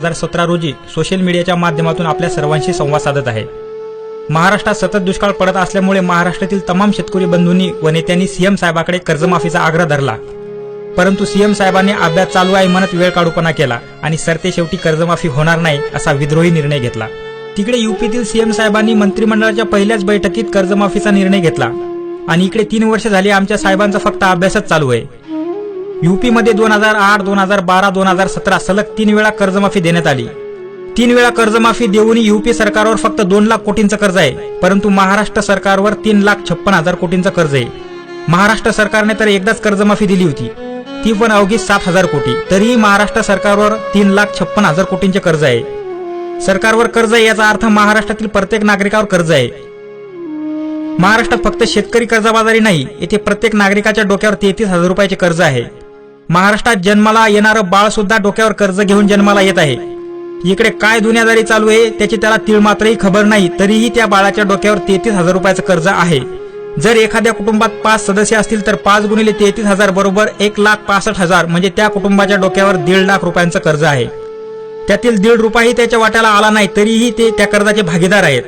2017 रोजी सोशल मीडियाच्या माध्यमातून आपल्या सर्वांशी संवाद साधत आहे। महाराष्ट्रात सतत दुष्काळ पडत असल्यामुळे महाराष्ट्रातील तमाम शेतकरी बंधूंनी व नेत्यांनी सीएम साहेबांकडे कर्जमाफीचा आग्रह धरला, परंतु सीएम साहेबांनी अभ्यास चालू आहे म्हणत वेळ काढूपणा केला आणि सरते शेवटी कर्जमाफी होणार नाही असा विद्रोही निर्णय घेतला। तिकडे यूपीतील सीएम साहेबांनी मंत्रिमंडळाच्या पहिल्याच बैठकीत कर्जमाफीचा निर्णय घेतला आणि इकडे 3 वर्ष झाली आमच्या साहेबांचा फक्त अभ्यासच चालू आहे। यूपीमध्ये 2008, 2012, 2017 सलग 3 वेळा कर्जमाफी देण्यात आली। 3 वेळा कर्जमाफी देऊनही यूपी सरकारवर फक्त 2 लाख कोटींचं कर्ज आहे, परंतु महाराष्ट्र सरकारवर 3,56,000 कोटींचं कर्ज आहे। महाराष्ट्र सरकारने तर एकदाच कर्जमाफी दिली होती, ती पण अवघी 7,000 कोटी। तरीही महाराष्ट्र सरकारवर 3,56,000 कोटींचे कर्ज आहे। सरकारवर कर्ज आहे याचा अर्थ महाराष्ट्रातील प्रत्येक नागरिकावर कर्ज आहे। महाराष्ट्रात फक्त शेतकरी कर्जबाजारी नाही, येथे प्रत्येक नागरिकाच्या डोक्यावर 33,000 रुपयाचे कर्ज आहे। महाराष्ट्रात जन्माला येणारं बाळ सुद्धा डोक्यावर कर्ज घेऊन जन्माला येत आहे। इकडे काय दुनियादारी चालू आहे त्याची त्याला तीळ मात्रही खबर नाही, तरीही त्या बाळाच्या डोक्यावर 33,000 रुपयाचं कर्ज आहे। जर एखाद्या कुटुंबात 5 सदस्य असतील तर 5 गुणिले 33,000 बरोबर 1,65,000 म्हणजे त्या कुटुंबाच्या डोक्यावर 1.5 लाख रुपयांचं कर्ज आहे। त्यातील 1.5 रुपयाही त्याच्या वाट्याला आला नाही, तरीही ते त्या कर्जाचे भागीदार आहेत।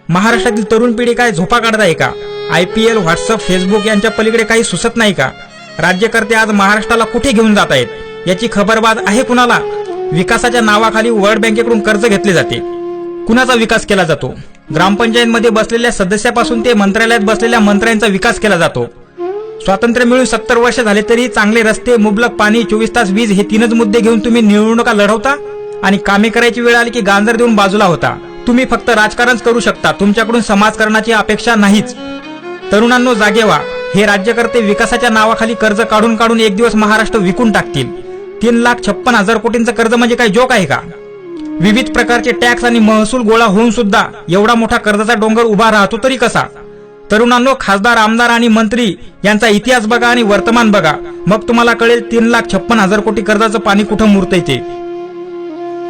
महाराष्ट्रातील तरुण पिढी काय झोपा काढत आहे का? IPL, व्हॉट्सअप, फेसबुक यांच्या पलीकडे काही सुचत नाही का? राज्यकर्ते आज महाराष्ट्राला कुठे घेऊन जात आहेत याची खबरबाज आहे कुणाला? विकासाच्या नावाखाली वर्ल्ड बँकेकडून कर्ज घेतले जाते। कुणाचा विकास केला जातो? ग्रामपंचायतमध्ये बसलेल्या सदस्यापासून ते मंत्रालयात बसलेल्या मंत्र्यांचा विकास केला जातो। स्वातंत्र्य मिळून 70 वर्ष झाले तरी चांगले रस्ते, मुबलक पाणी, 24 तास वीज हे 3च मुद्दे घेऊन तुम्ही निवडणुका लढवता आणि कामे करायची वेळ आली की गांजर देऊन बाजूला होता। तुम्ही फक्त राजकारणच करू शकता, तुमच्याकडून समाजकारणाची अपेक्षा नाहीच। तरुणांनो जागे व्हा, हे राज्यकर्ते विकासाच्या नावाखाली कर्ज काढून काढून एक दिवस महाराष्ट्र विकून टाकतील। 3,56,000 कोटींचं कर्ज म्हणजे काही जोक आहे का? विविध प्रकारचे टॅक्स आणि महसूल गोळा होऊन सुद्धा एवढा मोठा कर्जाचा डोंगर उभा राहतो तरी कसा? तरुणांनो, खासदार, आमदार आणि मंत्री यांचा इतिहास बघा आणि वर्तमान बघा, मग तुम्हाला कळेल 3,56,000 कोटी कर्जाचं पाणी कुठं मुरतंय ते।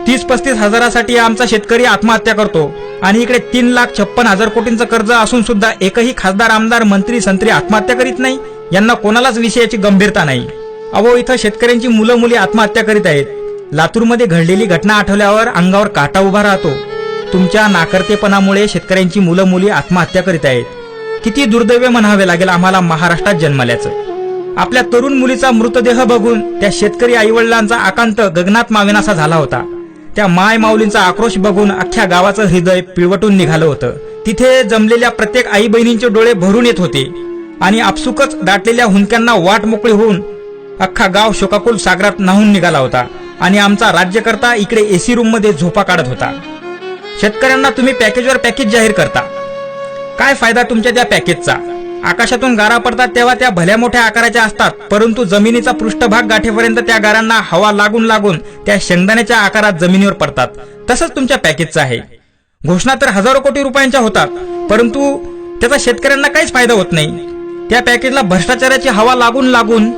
30-35 हजारासाठी आमचा शेतकरी आत्महत्या करतो आणि इकडे 3,56,000 कोटींचं कर्ज असून सुद्धा एकही खासदार, आमदार, मंत्री, संत्री आत्महत्या करीत नाही। यांना कोणालाच विषयाची गंभीरता नाही। अहो, इथं शेतकऱ्यांची मुलं मुली आत्महत्या करीत आहेत। लातूरमध्ये घडलेली घटना आठवल्यावर अंगावर काटा उभा राहतो। तुमच्या नाकर्तेपणामुळे शेतकऱ्यांची मुलं मुली आत्महत्या करीत आहेत। किती दुर्दैव म्हणावे लागेल आम्हाला महाराष्ट्रात जन्मल्याचं। आपल्या तरुण मुलीचा मृतदेह बघून त्या शेतकरी आईवडिलांचा आकांत गगनात मावेनासा झाला होता। त्या माय माऊलींचा आक्रोश बघून अख्ख्या गावाचं हृदय पिळवटून निघालं होतं। तिथे जमलेल्या प्रत्येक आई बहिणींचे डोळे भरून येत होते आणि आपसुकच दाटलेल्या हुंदक्यांना वाट मोकळी होऊन अख्खा गाव शोकाकुल सागरात न्हाऊन निघाला होता आणि आमचा राज्यकर्ता इकडे AC रूम मध्ये झोपा काढत होता। शेतकऱ्यांना तुम्ही पॅकेजवर पॅकेज जाहीर करता, काय फायदा तुमच्या त्या पॅकेजचा? आकाशातून गारा पडतात तेव्हा त्या भल्या मोठ्या आकाराच्या असतात, परंतु जमिनीचा पृष्ठभाग गाठेपर्यंत त्या गारांना हवा लागून लागून त्या शेंगदाण्याच्या आकारात जमिनीवर पडतात। तसंच तुमच्या पॅकेजचं आहे। घोषणा तर हजारो कोटी रुपयांच्या होतात, परंतु त्याचा शेतकऱ्यांना काहीच फायदा होत नाही। त्या पॅकेजला भ्रष्टाचाराची हवा लागून लागून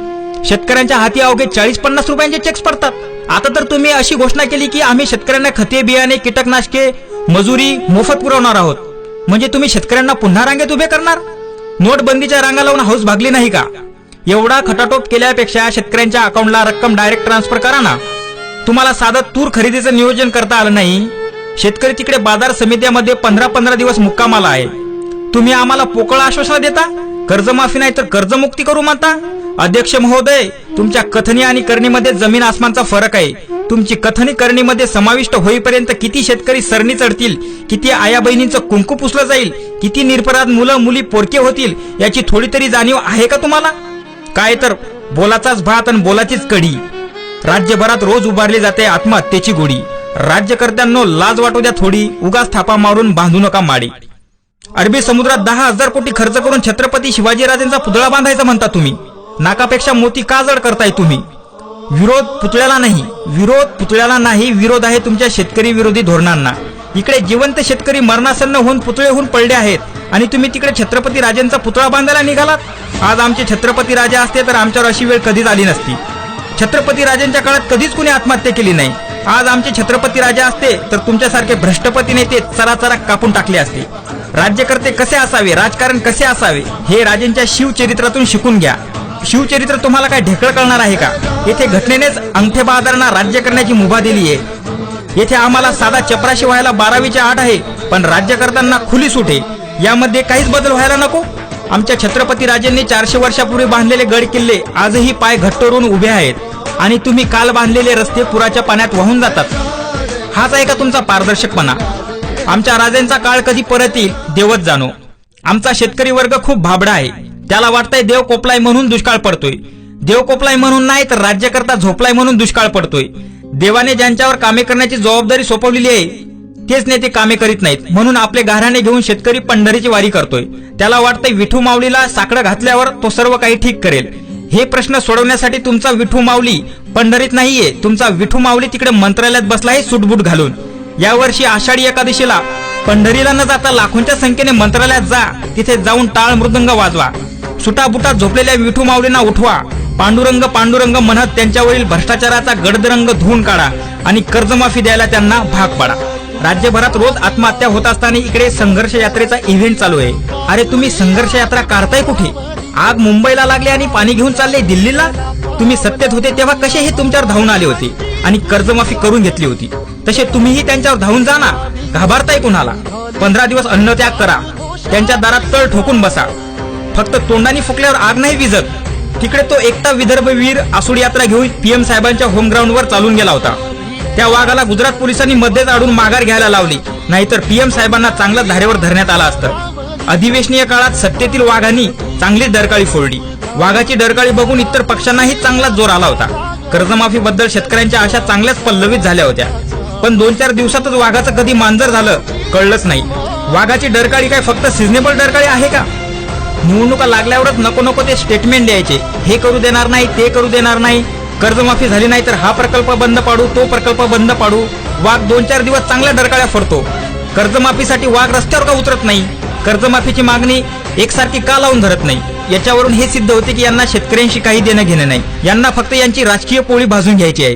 शेतकऱ्यांच्या हाती अवघे 40-50 रुपयांचे चेक्स पडतात। आता तर तुम्ही अशी घोषणा केली की आम्ही शेतकऱ्यांना खते, बियाणे, कीटकनाशके, मजुरी मोफत पुरवणार आहोत। म्हणजे तुम्ही शेतकऱ्यांना पुन्हा रांगेत उभे करणार? नोटबंदीच्या रांगा लावून हौस भागली नाही का? एवढा खटाटोप केल्यापेक्षा शेतकऱ्यांच्या अकाउंटला रक्कम डायरेक्ट ट्रान्सफर करा ना। तुम्हाला साधं तूर खरेदीचं नियोजन करता आलं नाही। शेतकरी तिकडे बाजार समित्यामध्ये 15-15 दिवस मुक्कामाला आहे। तुम्ही आम्हाला पोकळ आश्वासन देता, कर्जमाफी नाही तर कर्जमुक्ती करू म्हणता। अध्यक्ष महोदय, तुमच्या कथनी आणि करणीमध्ये जमीन आसमानचा फरक आहे। तुमची कथनी करणीमध्ये समाविष्ट होईपर्यंत किती शेतकरी सरणी चढतील, किती आया बहिणींचं कुंकू पुसलं जाईल, किती निरपराध मुलं मुली पोरके होतील याची थोडी तरी जाणीव आहे का तुम्हाला? काय तर बोलाचाच भात आणि बोलाचीच कढी। राज्यभरात रोज उभारली जाते आत्महत्येची गोडी। राज्यकर्त्यांनो, लाज वाटू द्या थोडी, उगाच थापा मारून बांधू नका माडी। अरबी समुद्रात 10,000 कोटी खर्च करून छत्रपती शिवाजीराजांचा पुतळा बांधायचा म्हणता तुम्ही। नाकापेक्षा मोती का जड करताय तुम्ही? विरोध पुतळ्याला नाही, विरोध आहे तुमच्या शेतकरी विरोधी धोरणांना। इकडे जिवंत शेतकरी मरणासन्न होऊन पुतळे होऊन पडले आहेत आणि तुम्ही तिकडे छत्रपती राजांचा पुतळा बांधायला निघालात। आज आमचे छत्रपती राजा असते तर आमच्यावर अशी वेळ कधीच आली नसती। छत्रपती राजांच्या काळात कधीच कुणी आत्महत्या केली नाही। आज आमचे छत्रपती राजा असते तर तुमच्यासारखे भ्रष्टपती नेते चराचरा कापून टाकले असते। राज्यकर्ते कसे असावे, राजकारण कसे असावे हे राजांच्या शिवचरित्रातून शिकून घ्या। शिवचरित्र तुम्हाला काय ढेकळ कळणार आहे का? येथे घटनेनेच अंगठे बहादरांना राज्य करण्याची मुभा दिली आहे। येथे आम्हाला साधा चपराशी व्हायला 12वीच्या आठ आहे, पण राज्य करताना खुली सूट आहे. यामध्ये काहीच बदल व्हायला नको. आमच्या छत्रपती राजांनी 400 वर्षापूर्वी बांधलेले गड किल्ले आजही पाय घट्ट रोवून उभे आहेत आणि तुम्ही काल बांधलेले रस्ते पुराच्या पाण्यात वाहून जातात. हाच आहे का तुमचा पारदर्शकपणा? आमच्या राजांचा काळ कधी परत येईल देवच जाणो. आमचा शेतकरी वर्ग खूप भाबडा आहे. त्याला वाटतंय देव कोपलाय म्हणून दुष्काळ पडतोय. देव कोपलाय म्हणून नाही तर राज्यकर्ता झोपलाय म्हणून दुष्काळ पडतोय. देवाने ज्यांच्यावर कामे करण्याची जबाबदारी सोपवलेली आहे तेच नेते कामे करीत नाहीत, म्हणून आपले गाऱ्हाणे घेऊन शेतकरी पंढरीची वारी करतोय. त्याला वाटतंय विठू माऊलीला साकडं घातल्यावर तो सर्व काही ठीक करेल. हे प्रश्न सोडवण्यासाठी तुमचा विठू माऊली पंढरीत नाहीये, तुमचा विठू माऊली तिकडे मंत्रालयात बसलाय सूटबूट घालून. यावर्षी आषाढी एकादशीला पंढरीला न जाता लाखोंच्या संख्येने मंत्रालयात जा. तिथे जाऊन टाळ मृदंग वाजवा. सुटाबुटात झोपलेल्या विठू माऊलींना उठवा. पांडुरंग पांडुरंग म्हणत त्यांच्यावरील भ्रष्टाचाराचा गडदरंग धुवून काढा आणि कर्जमाफी द्यायला त्यांना भाग पाडा. राज्यभरात रोज आत्महत्या होत असताना इकडे संघर्ष यात्रेचा इव्हेंट चालू आहे. अरे तुम्ही संघर्ष यात्रा काढताय कुठे? आग मुंबईला लागली आणि पाणी घेऊन चालले दिल्लीला. तुम्ही सत्तेत होते तेव्हा कसे हे तुमच्यावर धावून आले होते आणि कर्जमाफी करून घेतली होती, तसे तुम्हीही त्यांच्यावर धावून जा ना. घाबरताय कुणाला? 15 दिवस अन्नत्याग करा. त्यांच्या दारात तळ ठोकून बसा. फक्त तोंडाने फुकल्यावर आग नाही विझत. तिकडे तो एकटा विदर्भ वीर आसूड यात्रा घेऊन पीएम साहेबांच्या होमग्राऊंडवर चालून गेला होता. त्या वाघाला गुजरात पोलिसांनी मध्येच अडून माघार घ्यायला लावली, नाहीतर पीएम साहेबांना चांगलं धारेवर धरण्यात आलं असतं. अधिवेशनीय काळात सत्तेतील वाघांनी चांगलीच डरकाळी फोडली. वाघाची डरकाळी बघून इतर पक्षांनाही चांगलाच जोर आला होता. कर्जमाफीबद्दल शेतकऱ्यांच्या आशा चांगल्याच पल्लवित झाल्या होत्या, पण 2-4 दिवसातच वाघाचं कधी मांजर झालं कळलंच नाही. वाघाची डरकाळी काय फक्त सिजनेबल डरकाळी आहे का? निवडणुका लागल्यावरच नको नको ते स्टेटमेंट द्यायचे, हे करू देणार नाही, ते करू देणार नाही. कर्जमाफी झाली नाही तर हा प्रकल्प बंद पाडू, तो प्रकल्प बंद पाडू. वाघ 2-4 दिवस चांगल्या डरकाळ्या फोडतो. कर्जमाफीसाठी वाघ रस्त्यावर का उतरत नाही? कर्जमाफीची मागणी एकसारखी का लावून धरत नाही? याच्यावरून हे सिद्ध होते की यांना शेतकऱ्यांशी काही देणं घेणं नाही. यांना फक्त यांची राजकीय पोळी भाजून घ्यायची आहे.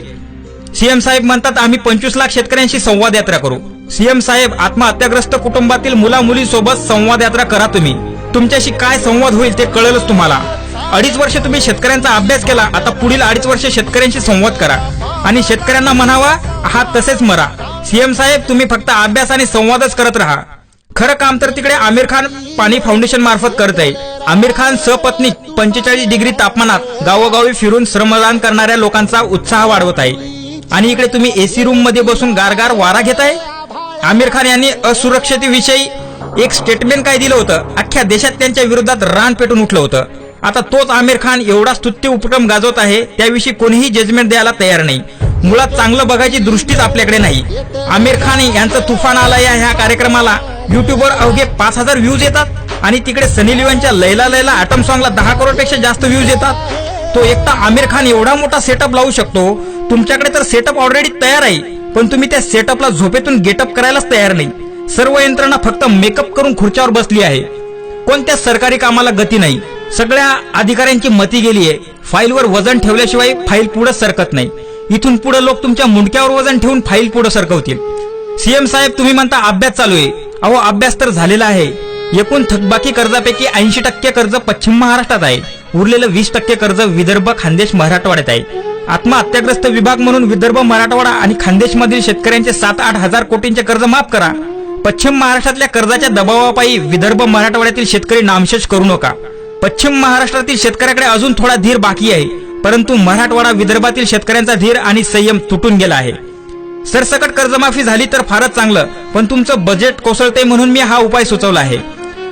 सीएम साहेब म्हणतात आम्ही 25 लाख शेतकऱ्यांशी संवाद यात्रा करू. सीएम साहेब, आत्महत्याग्रस्त कुटुंबातील मुला मुलीसोबत संवाद यात्रा करा. तुम्ही तुमच्याशी काय संवाद होईल ते कळेलच तुम्हाला. 2.5 वर्ष तुम्ही शेतकऱ्यांचा अभ्यास केला, आता पुढील 2.5 वर्ष शेतकऱ्यांशी संवाद करा आणि शेतकऱ्यांना म्हणावा हा तसेच मरा. सीएम साहेब, तुम्ही फक्त अभ्यास आणि संवादच करत राहा. खरं काम तर तिकडे आमिर खान पाणी फाउंडेशन मार्फत करत आहे. आमिर खान सपत्नीक 45 डिग्री तापमानात गावोगावी फिरून श्रमदान करणाऱ्या लोकांचा उत्साह वाढवत आहे आणि इकडे तुम्ही एसी रूम मध्ये बसून गारगार वारा घेताय. आमिर खान यांनी असुरक्षतेविषयी एक स्टेटमेंट काय दिलं होतं, अख्ख्या देशात त्यांच्या विरोधात रान पेटून उठलं होतं. आता तोच आमिर खान एवढा स्तुत्य उपक्रम गाजवत आहे, त्याविषयी कोणीही जजमेंट द्यायला तयार नाही. मुळात चांगलं बघायची दृष्टीच आपल्याकडे नाही. आमिर खान यांचं तुफान आलं या ह्या कार्यक्रमाला युट्यूबवर अवघे 5,000 व्ह्यूज येतात आणि तिकडे सनी लिओनच्या लैला लैला ॲटम सॉंगला 10 करोडपेक्षा जास्त व्ह्यूज येतात. तो एकटा आमिर खान एवढा मोठा सेटअप लावू शकतो. तुमच्याकडे तर सेटअप ऑलरेडी तयार आहे, पण तुम्ही त्या सेटअपला झोपेतून गेटअप करायलाच तयार नाही. सर्व यंत्रणा फक्त मेकअप करून खुर्च्यावर बसली आहे. कोणत्याच सरकारी कामाला गती नाही. सगळ्या अधिकाऱ्यांची मती गेली आहे. फाईलवर वजन ठेवल्याशिवाय फाईल पुढे सरकत नाही. इथून पुढे लोक तुमच्या मुंडक्यावर वजन ठेवून फाईल पुढे सरकवतील. सीएम साहेब, तुम्ही म्हणता अभ्यास चालू आहे. अहो, अभ्यास तर झालेला आहे. एकूण थकबाकी कर्जापैकी 80% कर्ज पश्चिम महाराष्ट्रात आहे. उरलेलं 20% कर्ज विदर्भ, खानदेश, मराठवाड्यात आहे. आत्महत्याग्रस्त विभाग म्हणून विदर्भ, मराठवाडा आणि खानदेशमधील शेतकऱ्यांचे 7-8 हजार कोटींचे कर्ज माफ करा. पश्चिम महाराष्ट्रातल्या कर्जाच्या दबावापायी विदर्भ, मराठवाड्यातील शेतकरी नामशेष करू नका. पश्चिम महाराष्ट्रातील शेतकऱ्याकडे अजून थोडा धीर बाकी आहे, परंतु मराठवाडा, विदर्भातील शेतकऱ्यांचा धीर आणि संयम तुटून गेला आहे. सरसकट कर्जमाफी झाली तर फारच चांगलं, पण तुमचं बजेट कोसळतंय म्हणून मी हा उपाय सुचवला आहे.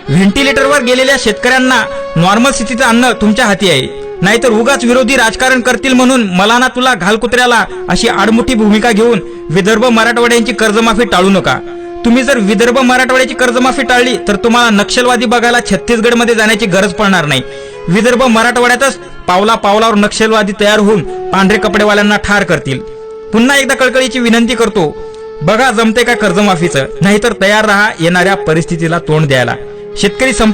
व्हेंटिलेटरवर गेलेल्या शेतकऱ्यांना नॉर्मल स्थितीचं अन्न तुमच्या हाती आहे. नाहीतर उगाच विरोधी राजकारण करतील म्हणून मला ना तुला घाल कुत्र्याला अशी आडमुठी भूमिका घेऊन विदर्भ, मराठवाड्यांची कर्जमाफी टाळू नका. तुम्ही जर विदर्भ, मराठवाड्याची कर्जमाफी टाळली तर तुम्हाला नक्षलवादी बघायला छत्तीसगडमध्ये जाण्याची गरज पडणार नाही. विदर्भ, मराठवाड्यातच पावला पावलावर नक्षलवादी तयार होऊन पांढरे कपडेवाल्यांना ठार करतील. पुन्हा एकदा कळकळीची विनंती करतो, बघा जमते का कर्जमाफीचं, नाहीतर तयार राहा येणाऱ्या परिस्थितीला तोंड द्यायला. शेतकरी